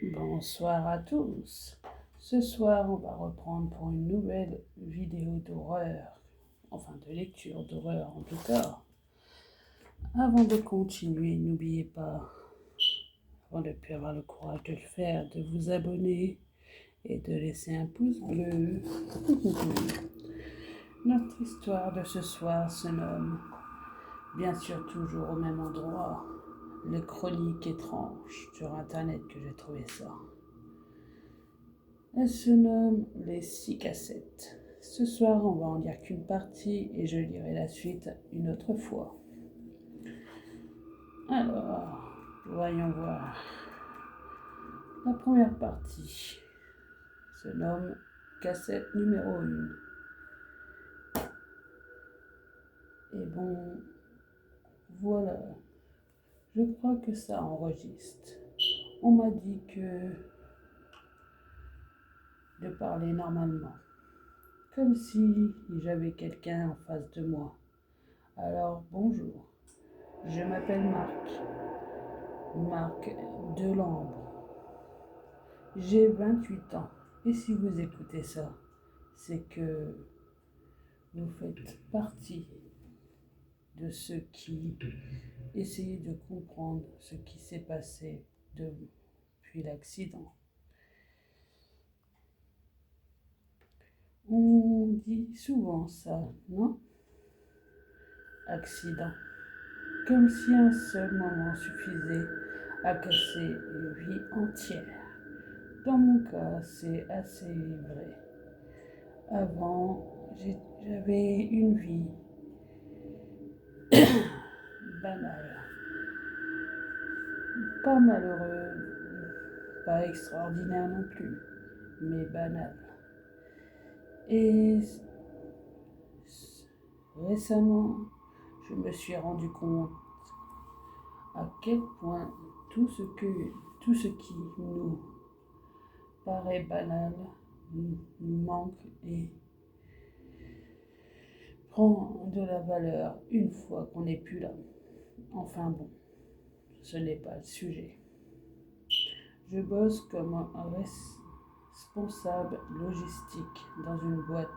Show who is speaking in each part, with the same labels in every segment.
Speaker 1: Bonsoir à tous. Ce soir, on va reprendre pour une nouvelle vidéo d'horreur, enfin de lecture d'horreur en tout cas. Avant de continuer, n'oubliez pas, avant de plus avoir le courage de le faire, de vous abonner et de laisser un pouce bleu. Notre histoire de ce soir se nomme, bien sûr toujours au même endroit, les chroniques étranges sur internet que j'ai trouvé ça. Elle se nomme Les 6 cassettes. Ce soir, on va en lire qu'une partie et je lirai la suite une autre fois. Alors, voyons voir. La première partie se nomme Cassette numéro 1. Et bon, voilà. Je crois que ça enregistre. On m'a dit que de parler normalement, comme si j'avais quelqu'un en face de moi. Alors, bonjour. Je m'appelle Marc Delambre. J'ai 28 ans. Et si vous écoutez ça, c'est que vous faites partie de ceux qui essayent de comprendre ce qui s'est passé depuis l'accident. On dit souvent ça, non? Accident. Comme si un seul moment suffisait à casser une vie entière. Dans mon cas, c'est assez vrai. Avant, j'avais une vie banale. Pas malheureux, pas extraordinaire non plus, mais banal. Et récemment, je me suis rendu compte à quel point tout ce qui nous paraît banal nous manque et prend de la valeur une fois qu'on n'est plus là. Enfin bon, ce n'est pas le sujet. Je bosse comme un responsable logistique dans une boîte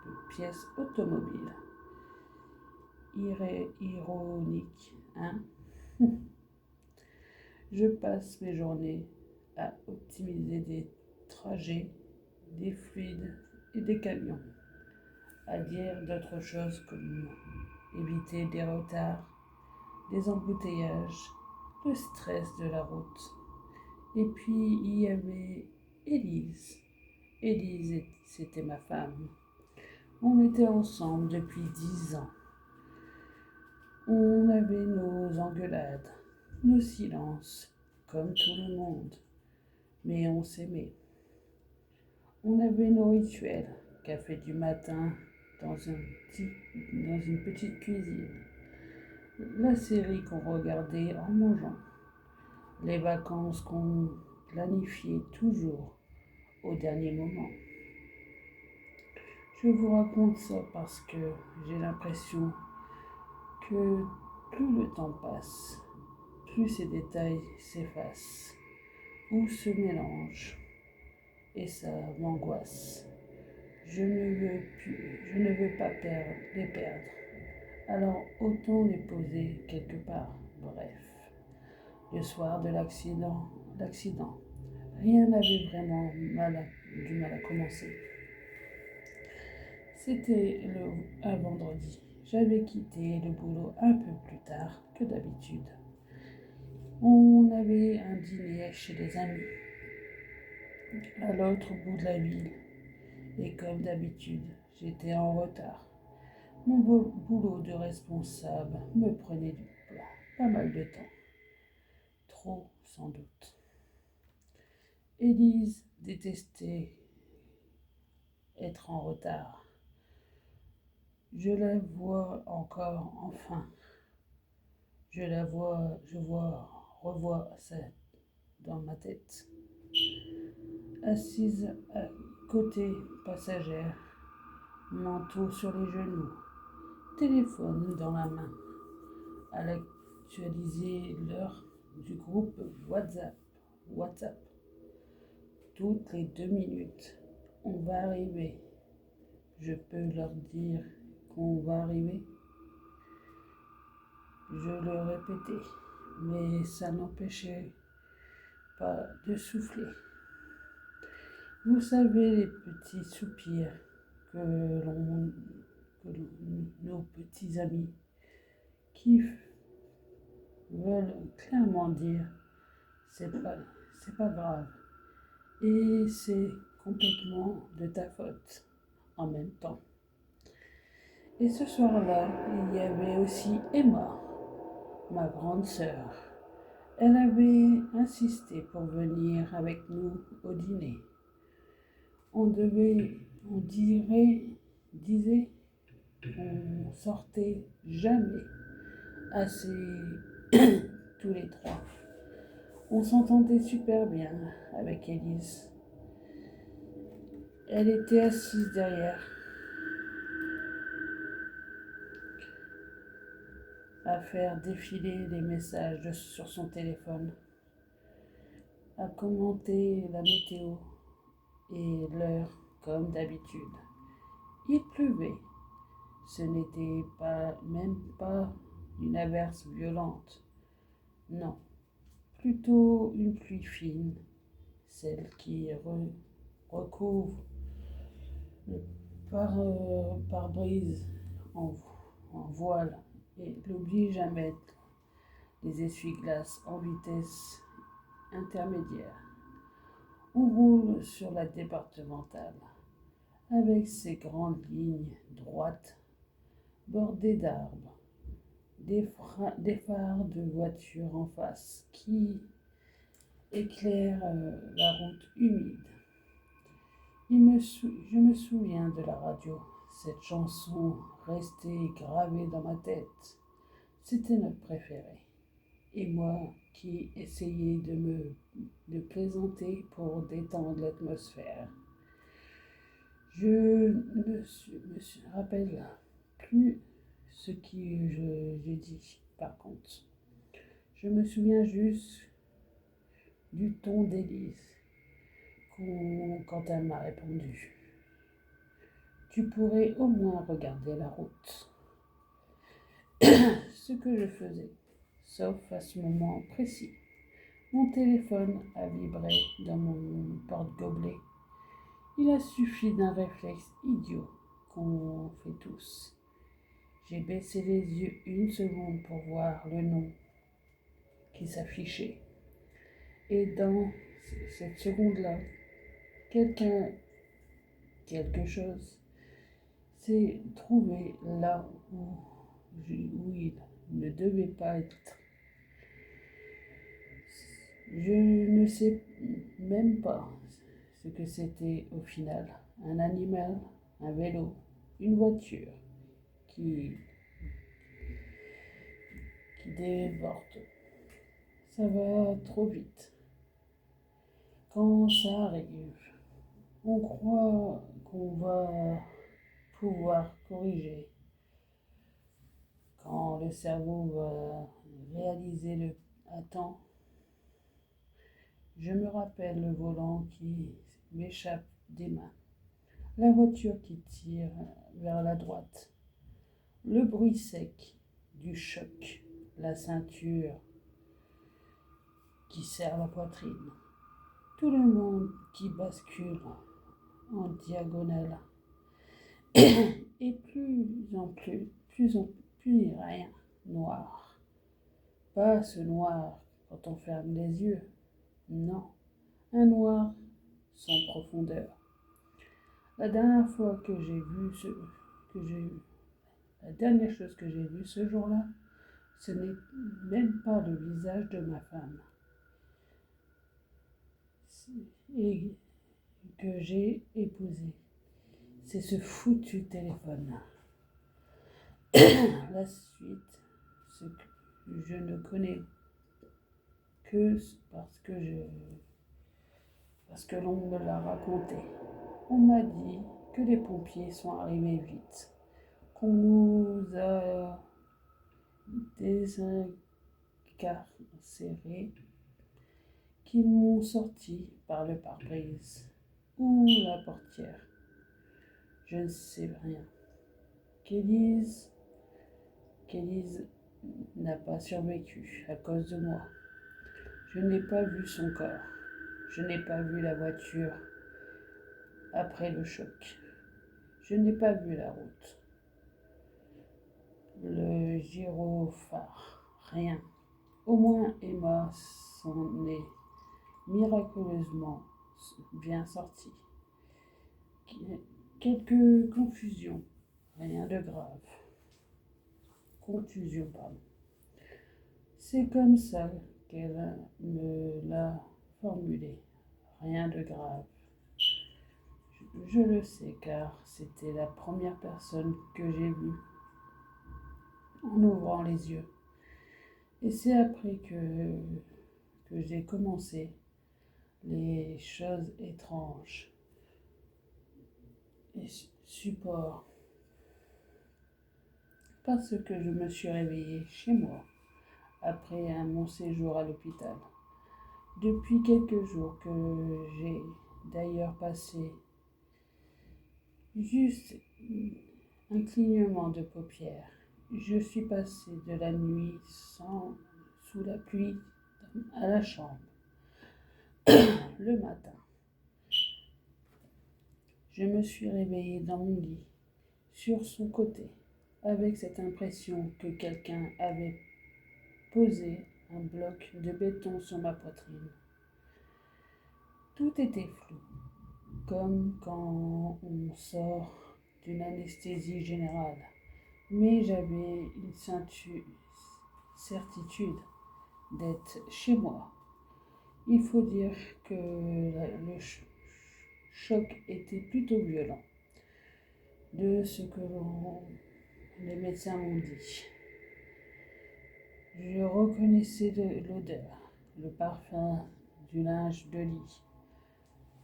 Speaker 1: de pièces automobiles. Ironique, hein? Je passe mes journées à optimiser des trajets, des fluides et des camions. À dire d'autres choses comme éviter des retards, des embouteillages, le stress de la route. Et puis il y avait Élise. Élise, c'était ma femme. On était ensemble depuis 10 ans. On avait nos engueulades, nos silences, comme tout le monde. Mais on s'aimait. On avait nos rituels, café du matin dans une petite cuisine, la série qu'on regardait en mangeant, les vacances qu'on planifiait toujours au dernier moment. Je vous raconte ça parce que j'ai l'impression que plus le temps passe, plus ces détails s'effacent ou se mélangent et ça m'angoisse. Je ne veux pas les perdre. Alors autant les poser quelque part. Bref, le soir de l'accident, rien n'avait vraiment du mal à commencer. C'était un vendredi. J'avais quitté le boulot un peu plus tard que d'habitude. On avait un dîner chez des amis à l'autre bout de la ville. Et comme d'habitude, j'étais en retard. Mon boulot de responsable me prenait pas mal de temps. Trop, sans doute. Élise détestait être en retard. Je la vois encore, enfin. Revois ça dans ma tête. Assise à côté passagère, manteau sur les genoux, téléphone dans la main. Elle actualisait l'heure du groupe WhatsApp. toutes les 2 minutes. On va arriver. Je peux leur dire qu'on va arriver. Je le répétais, mais ça n'empêchait pas de souffler. Vous savez les petits soupirs que nos petits amis qui veulent clairement dire c'est pas grave et c'est complètement de ta faute en même temps. Et ce soir-là, il y avait aussi Emma, ma grande sœur. Elle avait insisté pour venir avec nous au dîner. Disait qu'on sortait jamais assez tous les trois. On s'entendait super bien avec Élise. Elle était assise derrière, à faire défiler les messages sur son téléphone, à commenter la météo et l'heure comme d'habitude. Il pleuvait. Ce n'était même pas une averse violente. Non, plutôt une pluie fine, celle qui recouvre le pare-brise en voile et l'oblige à mettre les essuie-glaces en vitesse intermédiaire. On roule sur la départementale avec ses grandes lignes droites bordées d'arbres, des phares de voitures en face qui éclairent la route humide. Je me souviens de la radio, cette chanson restée gravée dans ma tête. C'était notre préféré. Et moi qui essayais de plaisanter pour détendre l'atmosphère. Je me rappelle plus ce que j'ai dit, par contre. Je me souviens juste du ton d'Élise quand elle m'a répondu. Tu pourrais au moins regarder la route. Ce que je faisais, sauf à ce moment précis. Mon téléphone a vibré dans mon porte-gobelet. Il a suffi d'un réflexe idiot qu'on fait tous. J'ai baissé les yeux une seconde pour voir le nom qui s'affichait. Et dans cette seconde-là, quelque chose s'est trouvé là où il ne devait pas être. Je ne sais même pas ce que c'était au final. Un animal, un vélo, une voiture qui déborde. Ça va trop vite. Quand ça arrive, on croit qu'on va pouvoir corriger. Quand le cerveau va réaliser le à temps, je me rappelle le volant qui m'échappe des mains, la voiture qui tire vers la droite, le bruit sec du choc, la ceinture qui serre la poitrine, tout le monde qui bascule en diagonale. Et plus rien, noir. Pas ce noir quand on ferme les yeux, non, un noir sans profondeur. La dernière chose que j'ai vue ce jour-là, ce n'est même pas le visage de ma femme et que j'ai épousé. C'est ce foutu téléphone. La suite, ce que je ne connais que parce que l'on me l'a raconté. On m'a dit que les pompiers sont arrivés vite, qu'on nous a désincarcérés, qui m'ont sorti par le pare-brise ou la portière. Je ne sais rien. Kellys n'a pas survécu à cause de moi. Je n'ai pas vu son corps. Je n'ai pas vu la voiture après le choc. Je n'ai pas vu la route. Le gyrophare. Rien. Au moins Emma s'en est miraculeusement bien sortie. Quelques confusions. Rien de grave. Contusion, pardon. C'est comme ça qu'elle me l'a formulé. Rien de grave. Je le sais car c'était la première personne que j'ai vue en ouvrant les yeux. Et c'est après que j'ai commencé les choses étranges et support. Parce que je me suis réveillée chez moi après mon séjour à l'hôpital. Depuis quelques jours que j'ai d'ailleurs passé juste un clignement de paupières. Je suis passée de la nuit sous la pluie à la chambre. Le matin, je me suis réveillée dans mon lit, sur son côté, avec cette impression que quelqu'un avait posé un bloc de béton sur ma poitrine. Tout était flou, comme quand on sort d'une anesthésie générale. Mais j'avais une certitude d'être chez moi. Il faut dire que le choc était plutôt violent, de ce que les médecins m'ont dit. Je reconnaissais l'odeur, le parfum du linge de lit,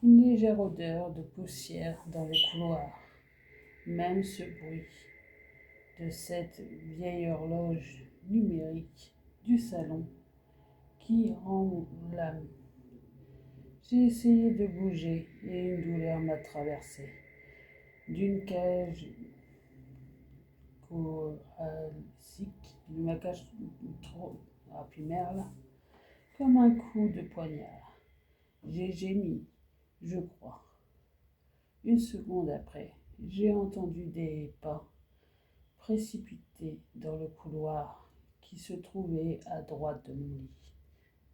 Speaker 1: une légère odeur de poussière dans le couloir, même ce bruit de cette vieille horloge numérique du salon qui rend l'âme. J'ai essayé de bouger et une douleur m'a traversé. D'une cage merle, comme un coup de poignard. J'ai gémi, je crois. Une seconde après, j'ai entendu des pas précipités dans le couloir qui se trouvait à droite de mon lit.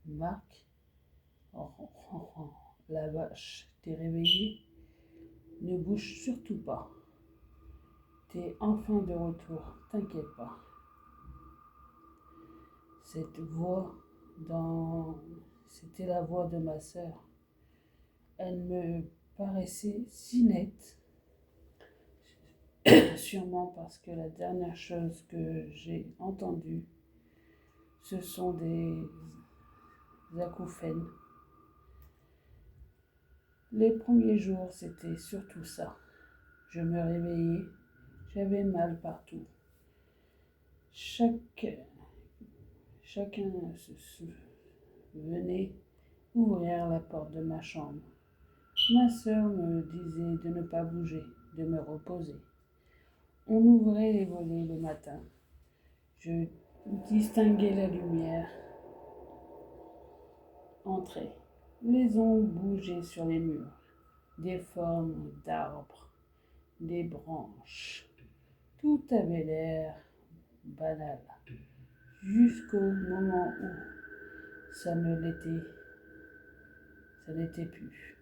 Speaker 1: Marc, la vache, t'es réveillé? Ne bouge surtout pas. T'es enfin de retour, t'inquiète pas. C'était la voix de ma sœur. Elle me paraissait si nette, sûrement parce que la dernière chose que j'ai entendue, ce sont des acouphènes. Les premiers jours, c'était surtout ça. Je me réveillais, j'avais mal partout. Chacun venait ouvrir la porte de ma chambre. Ma sœur me disait de ne pas bouger, de me reposer. On ouvrait les volets le matin. Je distinguais la lumière entrer. Les ombres bougeaient sur les murs, des formes d'arbres, des branches. Tout avait l'air banal, jusqu'au moment où ça n'était plus.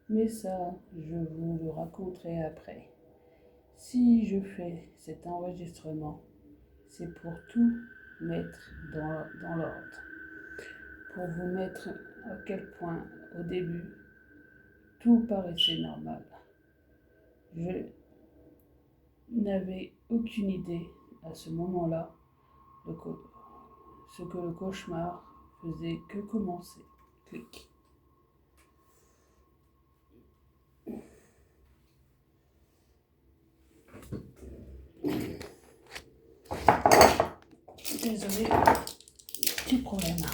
Speaker 1: Mais ça, je vous le raconterai après. Si je fais cet enregistrement, c'est pour tout mettre dans l'ordre, pour vous mettre à quel point, au début, tout paraissait normal. Je n'avais aucune idée à ce moment-là ce que le cauchemar faisait que commencer. Clic. Désolé, petit problème.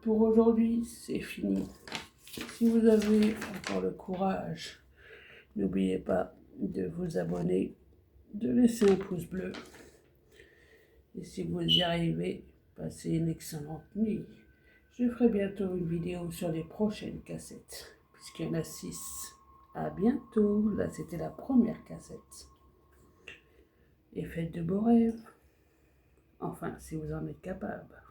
Speaker 1: pour aujourd'hui, c'est fini. Si vous avez encore le courage, n'oubliez pas de vous abonner, de laisser un pouce bleu. Et si vous y arrivez, passez une excellente nuit. Je ferai bientôt une vidéo sur les prochaines cassettes, puisqu'il y en a 6. À bientôt. Là, c'était la première cassette. Et faites de beaux rêves. Enfin, si vous en êtes capable.